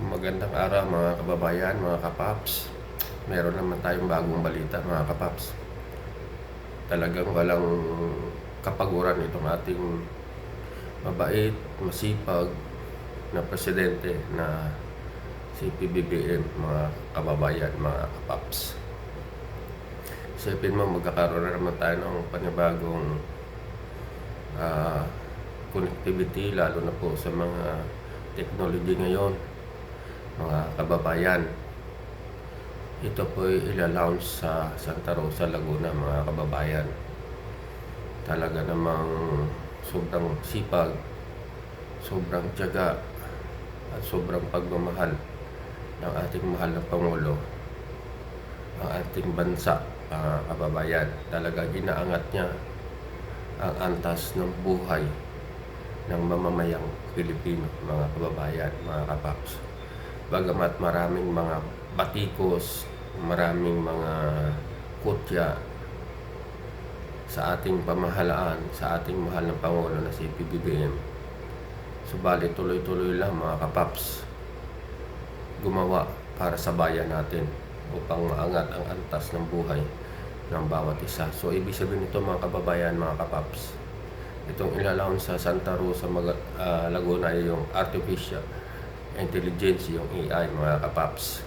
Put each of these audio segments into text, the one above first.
Magandang araw mga kababayan, mga kapaps. Meron naman tayong bagong balita mga kapaps. Talagang walang kapaguran itong ating mabait, masipag na presidente na si PBBM, mga kababayan, mga kapaps. Isipin mo, magkakaroon na naman tayo ng panibagong connectivity, lalo na po sa mga technology ngayon, mga kababayan. Ito po ay ila-launch sa Santa Rosa, Laguna, mga kababayan. Talaga namang sobrang sipag, sobrang tiyaga, at sobrang pagmamahal ng ating mahal na Pangulo ang ating bansa, mga kababayan. Talagang inaangat niya ang antas ng buhay ng mamamayang Pilipino, mga kababayan, mga kapaps. Bagamat maraming mga batikos, maraming mga kutya sa ating pamahalaan, sa ating mahal na Pangulo na si PBBM, subalit tuloy-tuloy lang mga kapaps gumawa para sa bayan natin upang maangat ang antas ng buhay ng bawat isa. So ibig sabihin nito mga kababayan, mga kapaps, itong ilalaon sa Santa Rosa, Laguna ay yung artificial intelligence, yung AI, mga kapaps.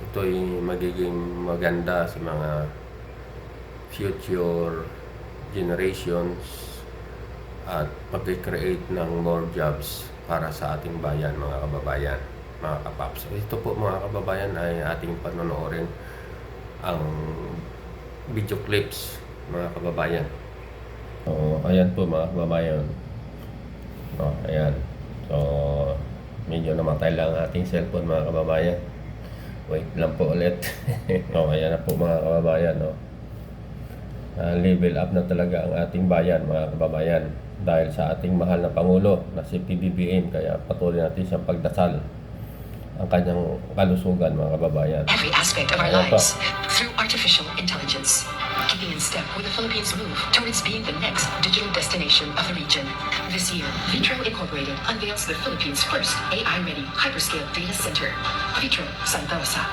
Ito ay magiging maganda sa mga future generations at mag-create ng more jobs para sa ating bayan, mga kababayan, mga kapaps. Ito po mga kababayan ay ating panonoodin ang video clips, mga kababayan. So, ayan po mga kababayan. Ayan. So, medyo namatay lang ating cellphone, mga kababayan. Wait lang po ulit. Ayan na po mga kababayan. Level up na talaga ang ating bayan, mga kababayan, dahil sa ating mahal na Pangulo na si PBBM. Kaya patuloy natin siyang pagdasal ang kanyang kalusugan, mga kababayan. Every aspect of our lives through artificial intelligence, keeping in step with the Philippines' move towards being the next digital destination of the region. This year, Vitro Incorporated unveils the Philippines' first AI-ready hyperscale data center, Vitro Santa Rosa.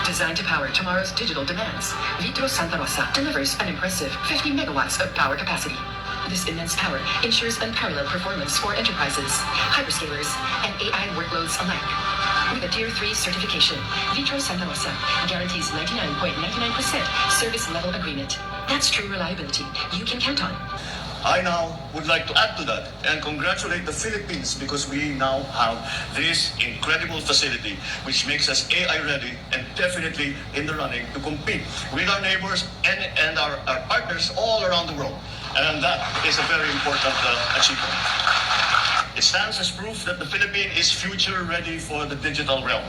Designed to power tomorrow's digital demands, Vitro Santa Rosa delivers an impressive 50 megawatts of power capacity. This immense power ensures unparalleled performance for enterprises, hyperscalers, and AI workloads alike. With a Tier 3 certification, Vitro Santa Rosa guarantees 99.99% service level agreement. That's true reliability you can count on. I now would like to add to that and congratulate the Philippines because we now have this incredible facility which makes us AI ready and definitely in the running to compete with our neighbors and our partners all around the world. And that is a very important achievement. It stands as proof that the Philippines is future ready for the digital realm.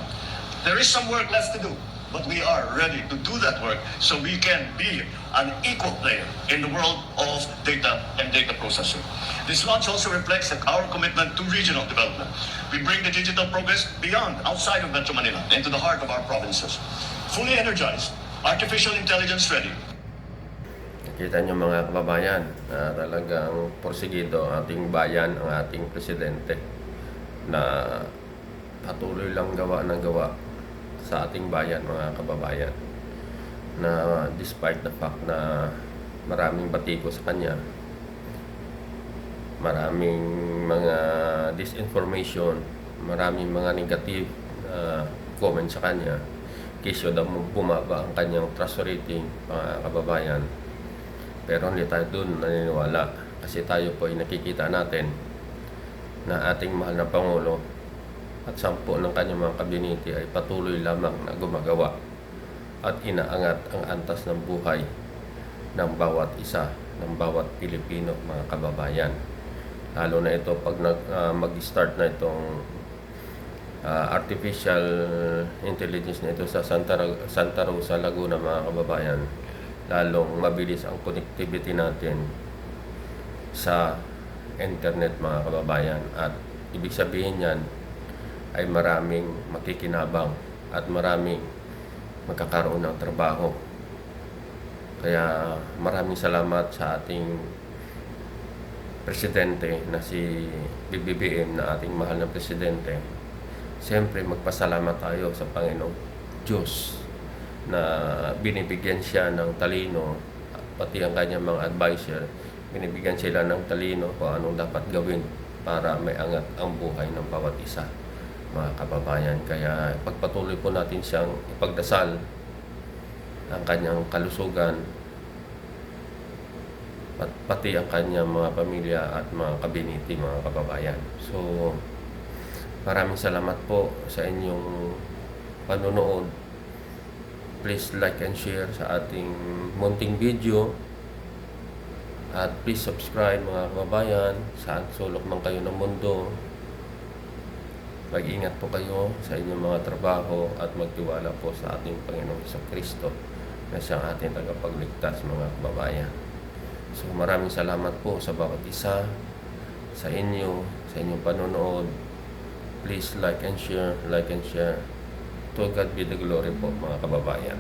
There is some work left to do, but we are ready to do that work so we can be an equal player in the world of data and data processing. This launch also reflects our commitment to regional development. We bring the digital progress beyond, outside of Metro Manila, into the heart of our provinces. Fully energized, artificial intelligence ready. Kita nyo mga kababayan, talagang porsigido ang ating bayan, ang ating presidente na patuloy lang gawa ng gawa sa ating bayan, mga kababayan, na despite the fact na maraming batiko sa kanya, maraming mga disinformation, maraming mga negative comment sa kanya, kesyo daw bumaba ang kanyang trust rating, mga kababayan. Pero hindi tayo doon naniniwala kasi tayo po ay nakikita natin na ating mahal na Pangulo at 10 ng kanyang mga kabinete ay patuloy lamang na gumagawa at inaangat ang antas ng buhay ng bawat isa, ng bawat Pilipino, mga kababayan. Lalo na ito pag mag-start na itong artificial intelligence na ito sa Santa Rosa, Laguna, mga kababayan, lalong mabilis ang connectivity natin sa internet, mga kababayan, at ibig sabihin yan ay maraming makikinabang at maraming magkakaroon ng trabaho. Kaya maraming salamat sa ating presidente na si BBM na ating mahal na presidente, siyempre magpasalamat tayo sa Panginoong Diyos na binibigyan siya ng talino, pati ang kanyang mga advisor, binibigyan sila ng talino kung anong dapat gawin para may angat ang buhay ng bawat isa, mga kababayan. Kaya pagpatuloy po natin siyang ipagdasal ang kanyang kalusugan, pati ang kanyang mga pamilya at mga kabiniti, mga kababayan. So, maraming salamat po sa inyong panonood. Please like and share sa ating munting video. At please subscribe, mga kababayan, saan sulok man kayo ng mundo. Mag-ingat po kayo sa inyong mga trabaho at magtiwala po sa ating Panginoong Jesucristo na siyang ating tagapagligtas, mga kababayan. So maraming salamat po sa bawat isa, sa inyong panonood. Please like and share. To God be the glory po, mga kababayan.